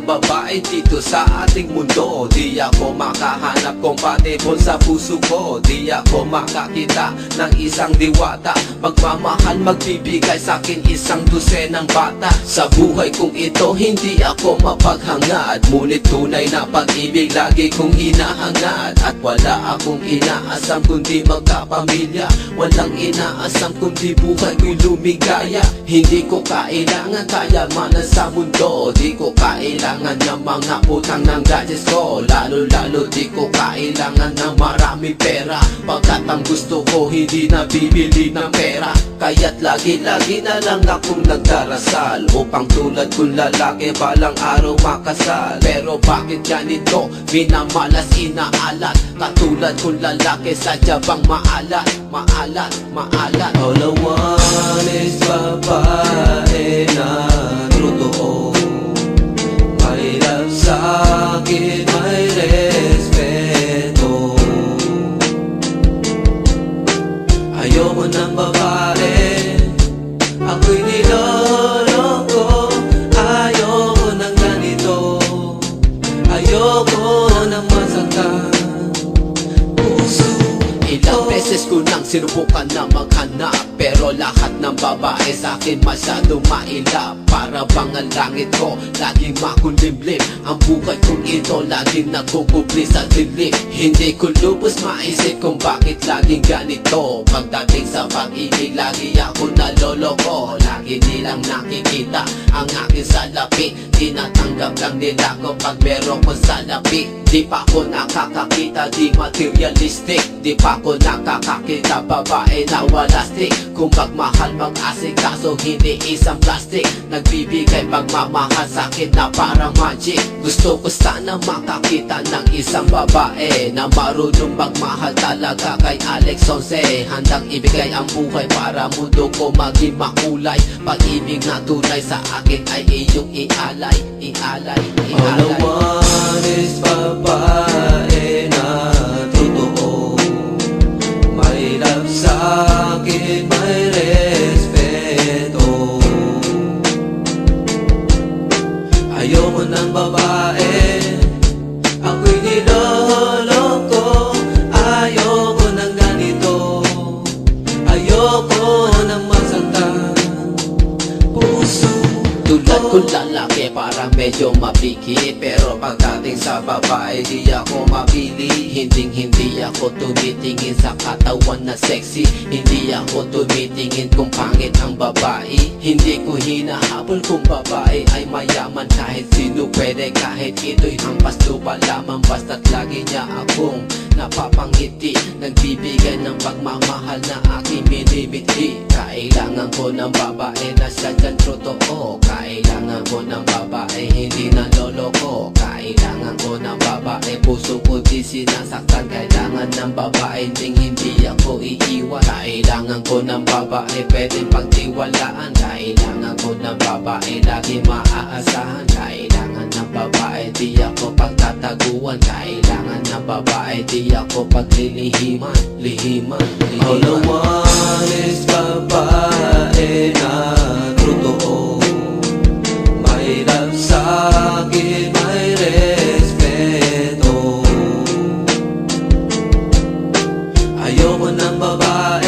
babae dito sa ating mundo. Di ako makahanap compatible sa puso ko. Di ako makakita ng isang diwata, magmamahal, magbibigay sa'kin isang dosenang bata. Sa buhay kong ito hindi ako mapaghangad, ngunit tunay na pag-ibig lagi kong hinahangad. At wala akong inaasam kundi magkapamilya, walang inaasam kundi buhay ko'y lumigaya. Hindi ko kailangan kayamanan sa mundo, di ko kailangan ng mga utang ng gadgets ko. Lalo di ko kailangan ng marami pera, pagkat ang gusto ko hindi nabibili ng pera. Kaya't lagi na lang akong nagdarasal, upang tulad kong lalaki balang araw makasal. Pero bakit ganito, minamalas, inaalat, katulad kong lalaki sadya bang maalat? All I want is babae na totoo, may love sa'kin, may respeto. Ayoko ng babae, ako'y niloloko. Ayoko ng ganito, ayoko ng masaktan puso. Ilang beses ko nang sinubukan na maghanap, pero lahat ng babae sa'kin masyadong mailap. Para bang ang langit ko laging makulimlim, ang buhay kong ito laging nagkukubli sa dilim. Hindi ko lubos maisip kung bakit laging ganito. Pagdating sa pag-ibig lagi ako naloloko. Lagi nilang nakikita ang aking salapi, tinatanggap lang nila ko pag meron kong salapi. Di pa ako nakakakita, di materialistic. Di pa ako nakakakita babae na wala stick. Kung magmahal, mag-asikaso, hindi isang plastic. Nagbibigay pagmamahal sa'kin na parang magic. Gusto ko sana makakita ng isang babae na marunong magmahal talaga kay Alex Sonse. Handang ibigay ang buhay para mundo ko maging makulay. Pag-ibig na tunay sa akin ay iyong ialay. All I want is babae na totoo, may love sa'kin, may respeto. Ayoko ng babae, ako'y niloloko. Ayoko ng ganito, ayoko ng masaktan puso. Tulad kong lalaki parang medyo mapikit, pero pagdating sa babae di ako mapili. Hindi ako tumitingin sa katawan na sexy, hindi ako tumitingin kung pangit ang babae. Hindi ko hinahabol kung babae ay mayaman, kahit sino pwede, kahit ito'y hampas lupa lamang, basta't lagi niya akong napapangiti. Nagbibigay ng pagmamahal na aking minimiti. Kailangan ko ng babae na sadyang totoo, kailangan ko ng babae hindi naloloko. Kailangan ko ng babae puso ko di sinasaktan. Kailangan ng babae hindi ako iiwan. Kailangan ko ng babae pwedeng pagtiwalaan. Kailangan ko ng babae lagi maaasahan. Kailangan ng babae di ako pagtataguan. Kailangan ng babae di ako paglilihiman. All I want is babae na totoo, may love sa'kin, may respeto. Ayoko ng babae,